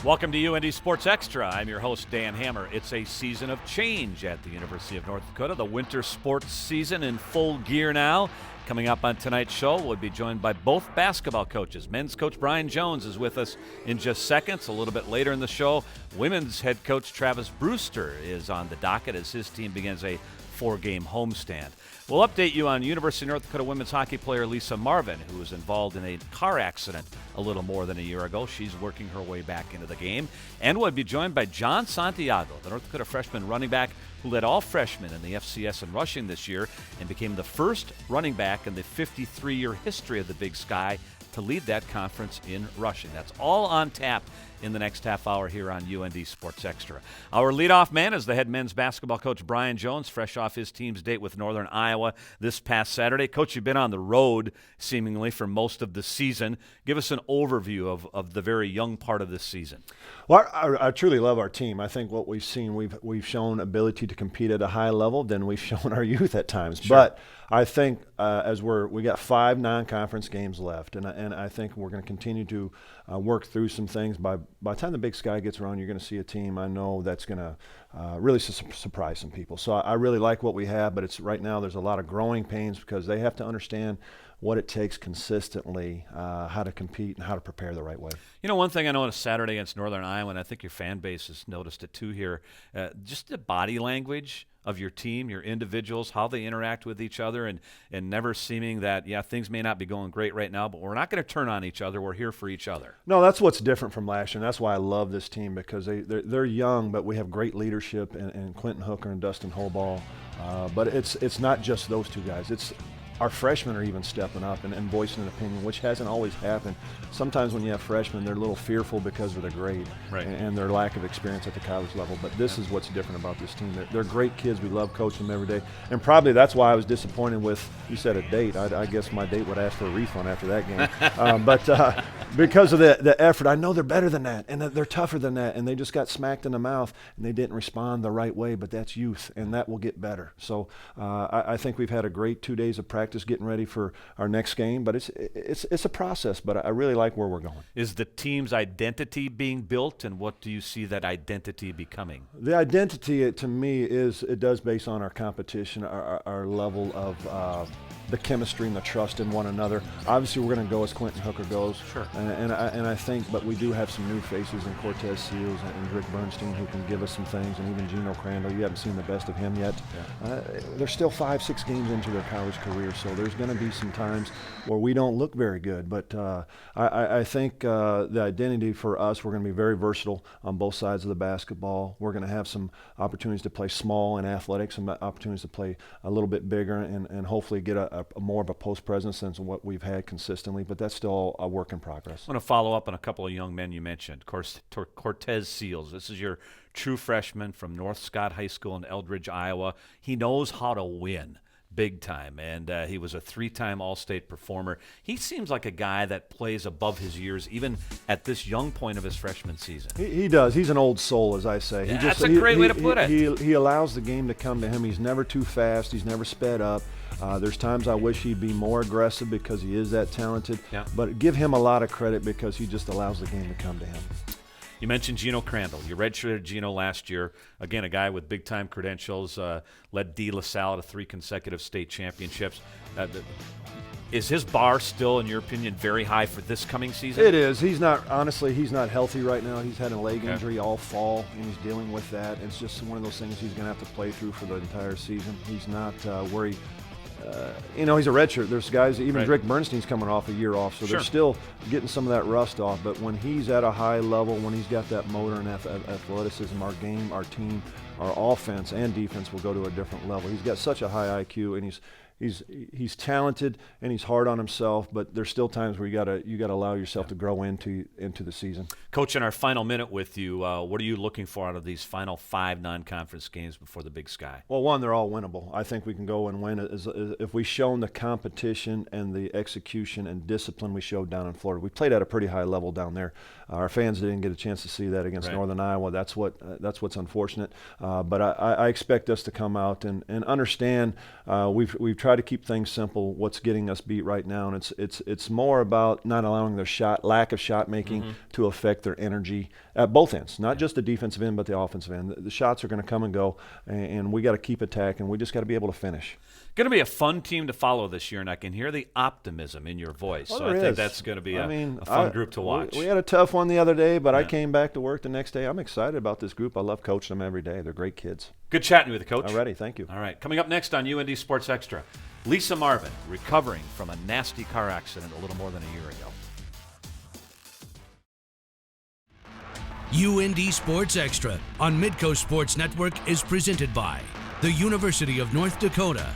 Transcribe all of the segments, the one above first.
Welcome to UND Sports Extra. I'm your host, Dan Hammer. It's a season of change at the University of North Dakota. The winter sports season in full gear now. Coming up on tonight's show, we'll be joined by both basketball coaches. Men's coach Brian Jones is with us in just seconds. A little bit later in the show, women's head coach Travis Brewster is on the docket as his team begins a 4-game homestand. We'll update you on University of North Dakota women's hockey player Lisa Marvin, who was involved in a car accident a little more than a year ago. She's working her way back into the game. And we'll be joined by John Santiago, the North Dakota freshman running back who led all freshmen in the FCS in rushing this year and became the first running back in the 53-year history of the Big Sky to lead that conference in rushing. That's all on tap in the next half hour here on UND Sports Extra. Our leadoff man is the head men's basketball coach Brian Jones, fresh off his team's date with Northern Iowa this past Saturday. Coach, you've been on the road seemingly for most of the season. Give us an overview of the very young part of this season. Well, I truly love our team. I think what we've seen, we've shown ability to compete at a high level. Then we've shown our youth at times. Sure. But I think we got 5 non-conference games left, and I think we're going to continue to work through some things. By the time the Big Sky gets around, you're going to see a team I know that's going to really surprise some people. So I really like what we have, but it's right now there's a lot of growing pains because they have to understand what it takes consistently, how to compete and how to prepare the right way. You know, one thing I noticed Saturday against Northern Iowa, and I think your fan base has noticed it too here, just the body language of your team, your individuals, how they interact with each other, and never seeming that, things may not be going great right now, but we're not going to turn on each other. We're here for each other. No, that's what's different from last year, and that's why I love this team because they're young, but we have great leadership in Clinton Hooker and Dustin Hoball. But it's not just those two guys. It's our freshmen are even stepping up and voicing an opinion, which hasn't always happened. Sometimes when you have freshmen, they're a little fearful because of their grade and their lack of experience at the college level. But this is what's different about this team. They're great kids. We love coaching them every day. And probably that's why I was disappointed with, you said a date. I guess my date would ask for a refund after that game. But because of the effort, I know they're better than that, and they're tougher than that, and they just got smacked in the mouth, and they didn't respond the right way. But that's youth, and that will get better. So I think we've had a great 2 days of practice getting ready for our next game, but it's a process, but I really like where we're going. Is the team's identity being built, and what do you see that identity becoming? The identity, to me, it does base on our competition, our level of the chemistry and the trust in one another. Obviously, we're going to go as Clinton Hooker goes. Sure. And I think, but we do have some new faces in Cortez Seals and Rick Bernstein who can give us some things, and even Gino Crandall. You haven't seen the best of him yet. Yeah. They're still 5-6 games into their college career, so there's going to be some times where we don't look very good. But I think the identity for us, we're going to be very versatile on both sides of the basketball. We're going to have some opportunities to play small and athletic, some opportunities to play a little bit bigger, and hopefully get a more of a post presence than what we've had consistently, but that's still a work in progress. I want to follow up on a couple of young men you mentioned. Of course, Cortez Seals. This is your true freshman from North Scott High School in Eldridge, Iowa. He knows how to win big time, and he was a 3-time All-State performer. He seems like a guy that plays above his years, even at this young point of his freshman season. He does. He's an old soul, as I say. Yeah, that's a great way to put it. He allows the game to come to him. He's never too fast. He's never sped up. There's times I wish he'd be more aggressive because he is that talented. Yeah. But give him a lot of credit because he just allows the game to come to him. You mentioned Gino Crandall. You redshirted Gino last year. Again, a guy with big-time credentials, led De La Salle to 3 consecutive state championships. Is his bar still, in your opinion, very high for this coming season? It is. He's not healthy right now. He's had a leg injury all fall, and he's dealing with that. It's just one of those things he's going to have to play through for the entire season. He's not where he he's a redshirt. There's guys, even Rick Bernstein's coming off a year off, so they're still getting some of that rust off. But when he's at a high level, when he's got that motor and athleticism, our game, our team, our offense and defense will go to a different level. He's got such a high IQ, and he's talented and he's hard on himself, but there's still times where you gotta allow yourself to grow into the season. Coach, in our final minute with you, what are you looking for out of these final 5 non-conference games before the Big Sky? Well, one, they're all winnable. I think we can go and win if we shown the competition and the execution and discipline we showed down in Florida. We played at a pretty high level down there. Our fans didn't get a chance to see that against Northern Iowa. That's what's unfortunate. But I expect us to come out and understand we've tried try to keep things simple. What's getting us beat right now, and it's more about not allowing their lack of shot making to affect their energy at both ends, not just the defensive end but the offensive end. The shots are going to come and go, and we got to keep attacking. We just got to be able to finish. Going to be a fun team to follow this year, and I can hear the optimism in your voice. Well, so I think that's going to be a fun group to watch. We had a tough one the other day, but I came back to work the next day. I'm excited about this group. I love coaching them every day. They're great kids. Good chatting with you, Coach. Alrighty, thank you. All right, coming up next on UND Sports Extra, Lisa Marvin recovering from a nasty car accident a little more than a year ago. UND Sports Extra on Midco Sports Network is presented by the University of North Dakota,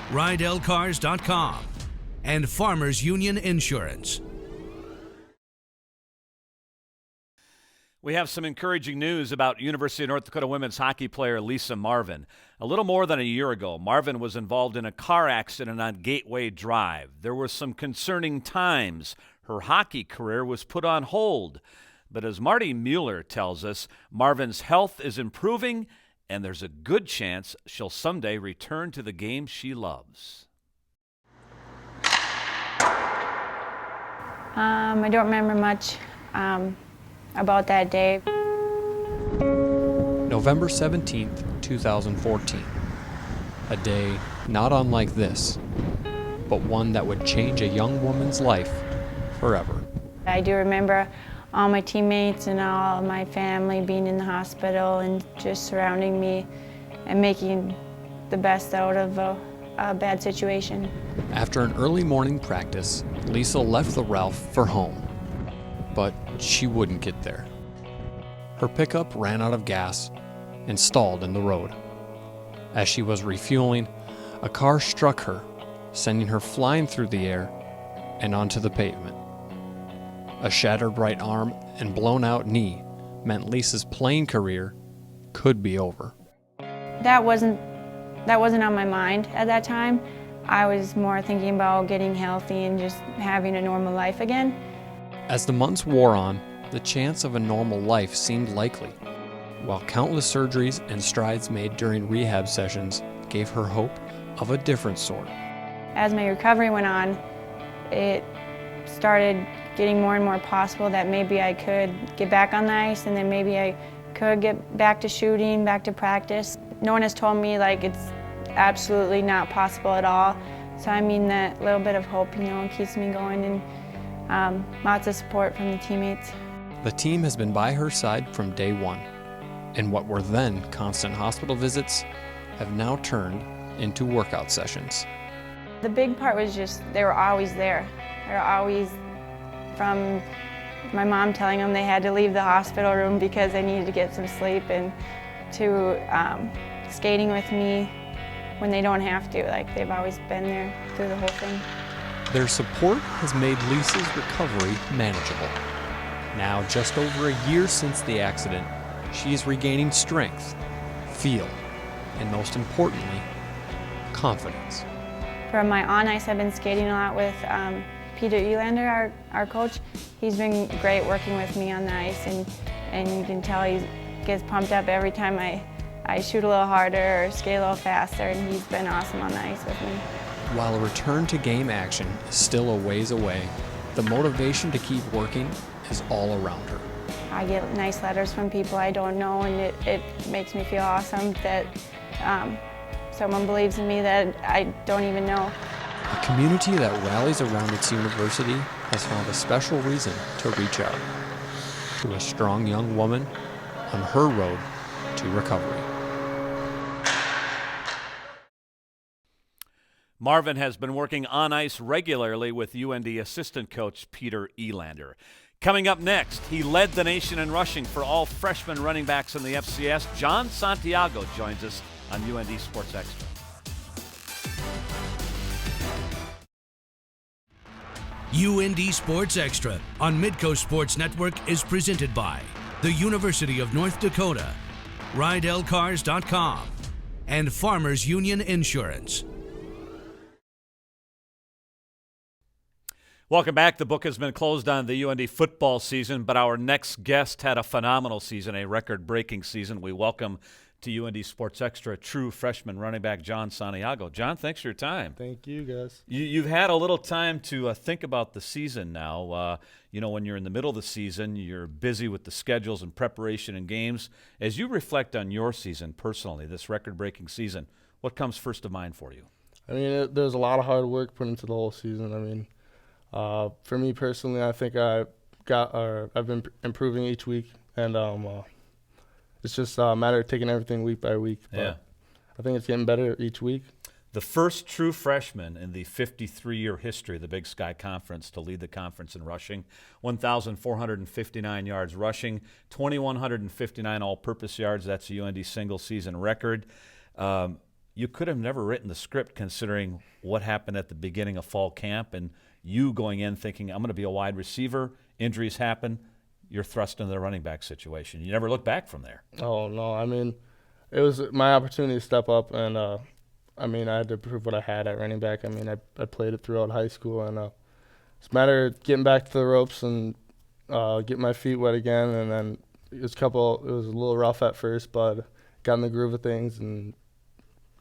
RideLCars.com, and Farmers Union Insurance. We have some encouraging news about University of North Dakota women's hockey player Lisa Marvin. A little more than a year ago, Marvin was involved in a car accident on Gateway Drive. There were some concerning times. Her hockey career was put on hold. But as Marty Mueller tells us, Marvin's health is improving, and there's a good chance she'll someday return to the game she loves. I don't remember much about that day. November 17th, 2014. A day not unlike this, but one that would change a young woman's life forever. I do remember all my teammates and all my family being in the hospital and just surrounding me and making the best out of a bad situation. After an early morning practice, Lisa left the Ralph for home, but she wouldn't get there. Her pickup ran out of gas and stalled in the road. As she was refueling, a car struck her, sending her flying through the air and onto the pavement. A shattered right arm and blown out knee meant Lisa's playing career could be over. That wasn't on my mind at that time. I was more thinking about getting healthy and just having a normal life again. As the months wore on, the chance of a normal life seemed likely, while countless surgeries and strides made during rehab sessions gave her hope of a different sort. As my recovery went on, it started getting more and more possible that maybe I could get back on the ice, and then maybe I could get back to shooting, back to practice. No one has told me like it's absolutely not possible at all. So I mean, that little bit of hope, keeps me going, and lots of support from the teammates. The team has been by her side from day one, and what were then constant hospital visits have now turned into workout sessions. The big part was just they were always there. They were always, from my mom telling them they had to leave the hospital room because they needed to get some sleep, and to skating with me when they don't have to. Like, they've always been there through the whole thing. Their support has made Lisa's recovery manageable. Now, just over a year since the accident, she is regaining strength, feel, and most importantly, confidence. For my on ice, I've been skating a lot with Peter Elander, our coach. He's been great working with me on the ice, and you can tell he gets pumped up every time I shoot a little harder or skate a little faster, and he's been awesome on the ice with me. While a return to game action is still a ways away, the motivation to keep working is all around her. I get nice letters from people I don't know, and it makes me feel awesome that someone believes in me that I don't even know. A community that rallies around its university has found a special reason to reach out to a strong young woman on her road to recovery. Marvin has been working on ice regularly with UND assistant coach Peter Elander. Coming up next, he led the nation in rushing for all freshman running backs in the FCS. John Santiago joins us on UND Sports Extra. UND Sports Extra on Midco Sports Network is presented by the University of North Dakota, RideLCars.com, and Farmers Union Insurance. Welcome back. The book has been closed on the UND football season, but our next guest had a phenomenal season, a record-breaking season. We welcome to UND Sports Extra true freshman running back John Santiago. John, thanks for your time. Thank you, guys. You've had a little time to think about the season now. When you're in the middle of the season, you're busy with the schedules and preparation and games. As you reflect on your season personally, this record-breaking season, what comes first to mind for you? I mean, there's a lot of hard work put into the whole season. I mean, for me personally, I think I've been improving each week, and it's just a matter of taking everything week by week. But Yeah. I think it's getting better each week. The first true freshman in the 53-year history of the Big Sky Conference to lead the conference in rushing, 1,459 yards rushing, 2,159 all-purpose yards. That's a UND single-season record. You could have never written the script considering what happened at the beginning of fall camp and you going in thinking, I'm going to be a wide receiver, injuries happen, you're thrust into the running back situation. You never look back from there. Oh, no. I mean, it was my opportunity to step up, and I had to prove what I had at running back. I mean, I played it throughout high school, and it's a matter of getting back to the ropes and getting my feet wet again. And then it was a little rough at first, but got in the groove of things, and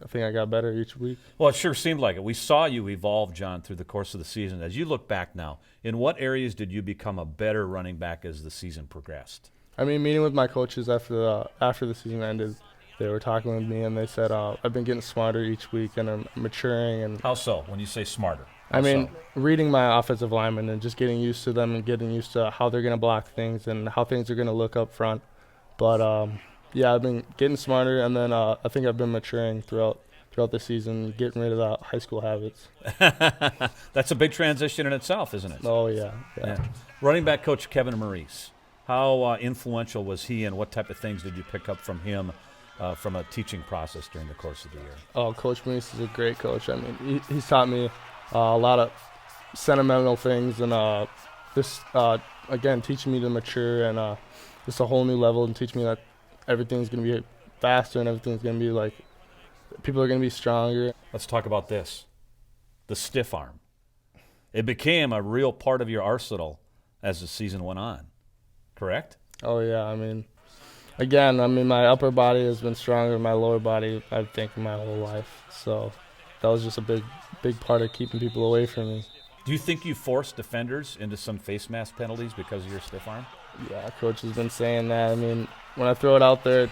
I think I got better each week. Well, it sure seemed like it. We saw you evolve, John, through the course of the season. As you look back now, in what areas did you become a better running back as the season progressed? I mean, meeting with my coaches after the season ended, they were talking with me, and they said I've been getting smarter each week, and I'm maturing. And How so, when you say smarter? Reading my offensive linemen and just getting used to them and getting used to how they're going to block things and how things are going to look up front. But I've been getting smarter, and then I think I've been maturing throughout the season, getting rid of the high school habits. That's a big transition in itself, isn't it? Oh, yeah. Running back coach Kevin Maurice, how influential was he, and what type of things did you pick up from him from a teaching process during the course of the year? Oh, Coach Maurice is a great coach. I mean, he's taught me a lot of sentimental things, and again, teaching me to mature and just a whole new level, and teach me that everything's going to be faster and everything's going to be like, people are going to be stronger. Let's talk about this, the stiff arm. It became a real part of your arsenal as the season went on, correct? Oh, yeah. I mean, my upper body has been stronger than my lower body, I think, my whole life. So that was just a big part of keeping people away from me. Do you think you forced defenders into some face mask penalties because of your stiff arm? Yeah, Coach has been saying that. I mean, when I throw it out there,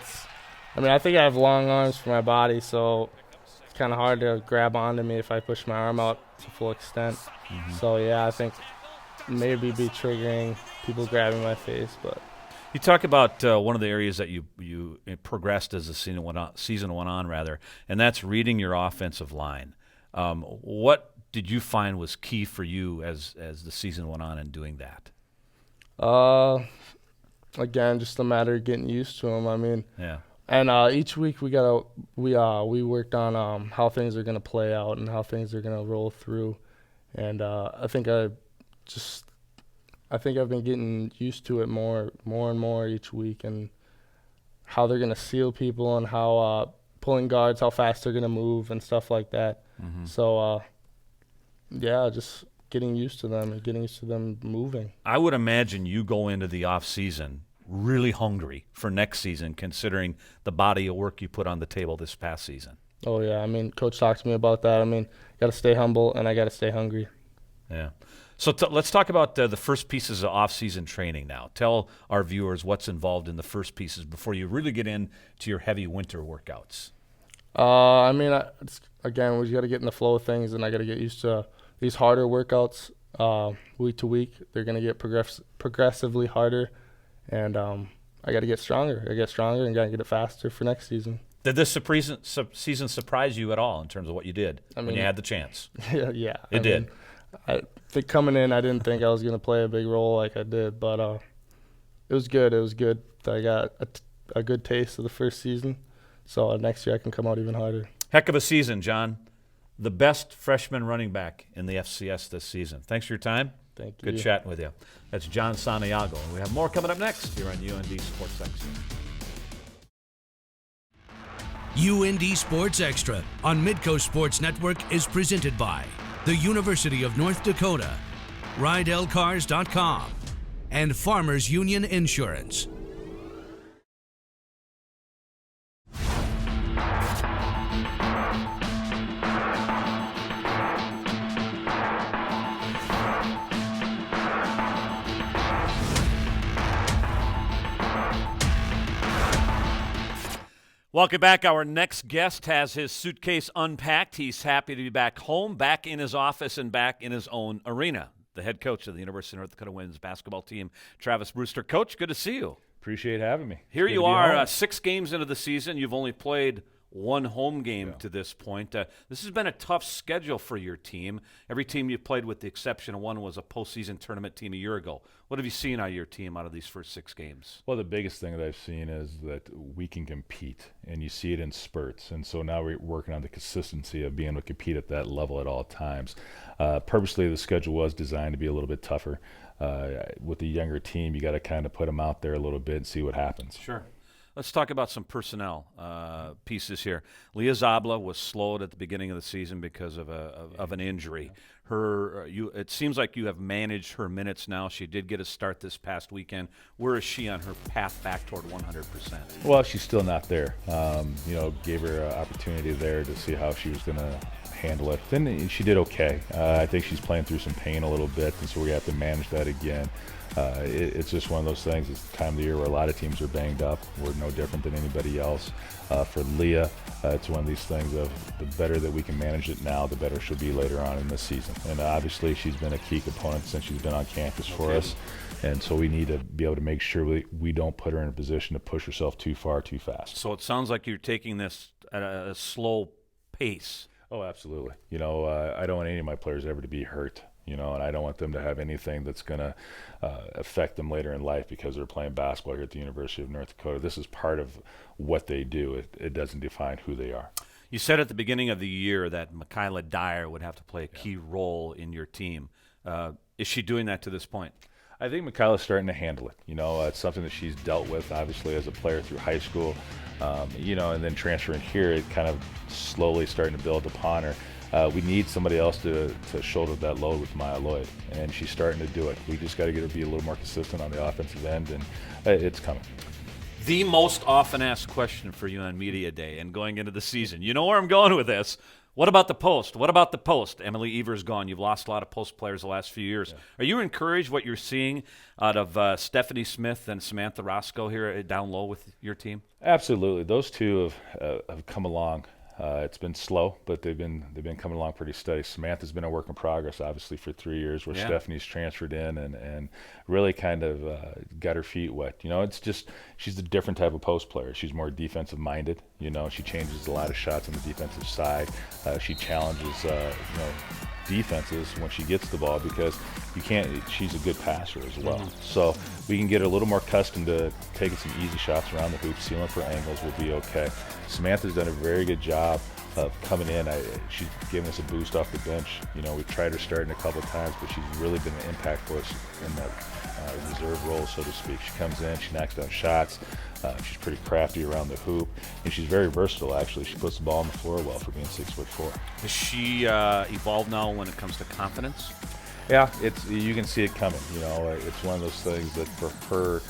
I think I have long arms for my body, so it's kind of hard to grab onto me if I push my arm out to full extent. Mm-hmm. So, yeah, I think maybe be triggering people grabbing my face. But you talk about one of the areas that you progressed as the season went on, and that's reading your offensive line. What did you find was key for you as the season went on in doing that? Again, just a matter of getting used to them. I mean, yeah. And each week we worked on how things are going to play out and how things are going to roll through, and I think I've been getting used to it more and more each week, and how they're going to seal people and how pulling guards, how fast they're going to move and stuff like that. Mm-hmm. So just getting used to them and getting used to them moving. I would imagine you go into the off season really hungry for next season, considering the body of work you put on the table this past season. Oh, yeah. I mean, Coach talked to me about that. I mean, got to stay humble, and I got to stay hungry. Yeah. So let's talk about the first pieces of off-season training now. Tell our viewers what's involved in the first pieces before you really get into your heavy winter workouts. Again, we got to get in the flow of things, and I got to get used to these harder workouts week to week. They're going to get progressively harder. And I got to get stronger. I get stronger and got to get it faster for next season. Did this season surprise you at all in terms of what you did when you had the chance? Yeah. It did. I think coming in, I didn't think I was going to play a big role like I did, but it was good. It was good. I got a good taste of the first season, so next year I can come out even harder. Heck of a season, John. The best freshman running back in the FCS this season. Thanks for your time. Thank you. Good chatting with you. That's John Santiago. We have more coming up next here on UND Sports Extra. UND Sports Extra on Midco Sports Network is presented by the University of North Dakota, RideLCars.com, and Farmers Union Insurance. Welcome back. Our next guest has his suitcase unpacked. He's happy to be back home, back in his office, and back in his own arena. The head coach of the University of North Dakota women's basketball team, Travis Brewster. Coach, good to see you. Appreciate having me. Here Good you to be are, home. 6 games into the season. You've only played one home game to this point. This has been a tough schedule for your team. Every team you played, with the exception of one, was a postseason tournament team a year ago. What have you seen out of your team out of these first 6 games? Well, the biggest thing that I've seen is that we can compete, and you see it in spurts. And so now we're working on the consistency of being able to compete at that level at all times. Purposely, the schedule was designed to be a little bit tougher. With the younger team, you got to kind of put them out there a little bit and see what happens. Sure. Let's talk about some personnel pieces here. Leah Zabla was slowed at the beginning of the season because of an injury. It seems like you have managed her minutes now. She did get a start this past weekend. Where is she on her path back toward 100%? Well, she's still not there. Gave her an opportunity there to see how she was going to handle it. Then she did okay. I think she's playing through some pain a little bit, and so we have to manage that again. It's just one of those things. It's the time of the year where a lot of teams are banged up. We're no different than anybody else. For Leah, it's one of these things of the better that we can manage it now, the better she'll be later on in the season. And obviously she's been a key component since she's been on campus for us. And so we need to be able to make sure we don't put her in a position to push herself too far too fast. So it sounds like you're taking this at a slow pace. Oh, absolutely. I don't want any of my players ever to be hurt. And I don't want them to have anything that's going to affect them later in life because they're playing basketball here at the University of North Dakota. This is part of what they do. It doesn't define who they are. You said at the beginning of the year that Michaela Dyer would have to play a key role in your team. Is she doing that to this point? I think Michaela's starting to handle it. It's something that she's dealt with, obviously, as a player through high school. And then transferring here, it kind of slowly starting to build upon her. We need somebody else to shoulder that load with Maya Lloyd, and she's starting to do it. We just got to get her to be a little more consistent on the offensive end, and it's coming. The most often asked question for you on Media Day and going into the season. You know where I'm going with this. What about the post? What about the post? Emily Ever's gone. You've lost a lot of post players the last few years. Yeah. Are you encouraged what you're seeing out of Stephanie Smith and Samantha Roscoe here down low with your team? Absolutely. Those two have come along. It's been slow, but they've been coming along pretty steady. Samantha's been a work in progress, obviously, for 3 years, where Stephanie's transferred in and really kind of got her feet wet. It's just she's a different type of post player. She's more defensive minded. She changes a lot of shots on the defensive side. She challenges defenses when she gets the ball because she's a good passer as well. So we can get her a little more accustomed to taking some easy shots around the hoop, sealing for angles will be okay. Samantha's done a very good job of coming in. She's given us a boost off the bench. We tried her starting a couple of times, but she's really been an impact for us in that reserve role, so to speak. She comes in, she knocks down shots. She's pretty crafty around the hoop, and she's very versatile, actually. She puts the ball on the floor well for being 6'4". Has she evolved now when it comes to confidence? Yeah, you can see it coming. It's one of those things that for her,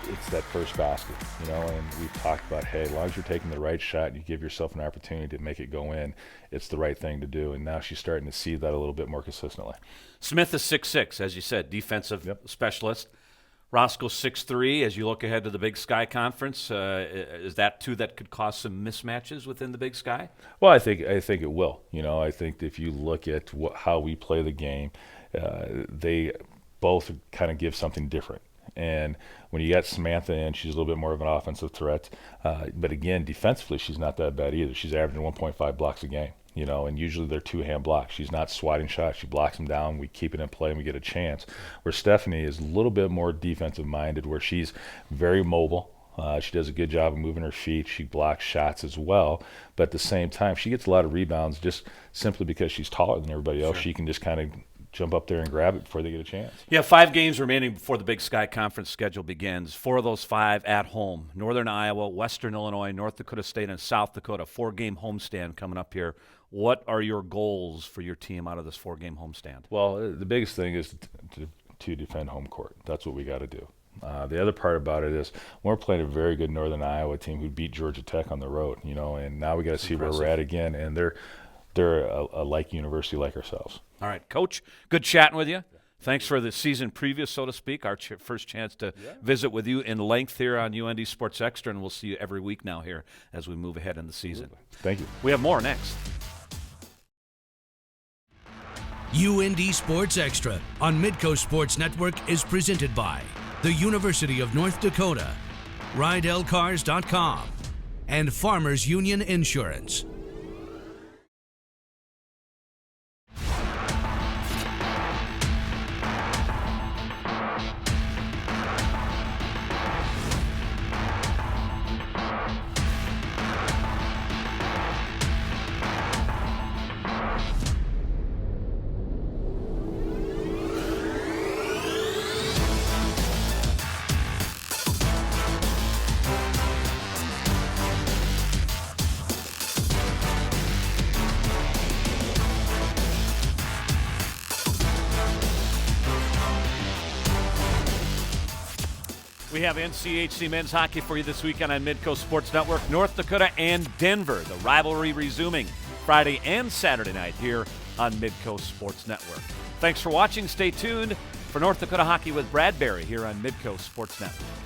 it's that first basket. And we've talked about, hey, as long as you're taking the right shot and you give yourself an opportunity to make it go in, it's the right thing to do. And now she's starting to see that a little bit more consistently. Smith is 6'6", as you said, defensive specialist. Roscoe 6'3". As you look ahead to the Big Sky Conference, is that two that could cause some mismatches within the Big Sky? Well, I think it will. I think if you look at how we play the game, they both kind of give something different. And when you got Samantha in, she's a little bit more of an offensive threat. But again, defensively, she's not that bad either. She's averaging 1.5 blocks a game. And usually they're two-hand blocks. She's not swatting shots. She blocks them down. We keep it in play, and we get a chance. Where Stephanie is a little bit more defensive-minded, where she's very mobile. She does a good job of moving her feet. She blocks shots as well. But at the same time, she gets a lot of rebounds just simply because she's taller than everybody else. Sure. She can just kind of jump up there and grab it before they get a chance. Yeah, 5 games remaining before the Big Sky Conference schedule begins. 4 of those 5 at home. Northern Iowa, Western Illinois, North Dakota State, and South Dakota. 4-game homestand coming up here. What are your goals for your team out of this 4-game homestand? Well, the biggest thing is to defend home court. That's what we got to do. The other part about it is we're playing a very good Northern Iowa team who beat Georgia Tech on the road, and now we got to see where we're at again, and they're a like university like ourselves. All right, Coach, good chatting with you. Thanks for the season preview, so to speak, our first chance to visit with you in length here on UND Sports Extra, and we'll see you every week now here as we move ahead in the season. Thank you. We have more next. UND Sports Extra on Midco Sports Network is presented by the University of North Dakota, RydellCars.com, and Farmers Union Insurance. We have NCHC men's hockey for you this weekend on Midco Sports Network. North Dakota and Denver, the rivalry resuming Friday and Saturday night here on Midco Sports Network. Thanks for watching. Stay tuned for North Dakota hockey with Bradbury here on Midco Sports Network.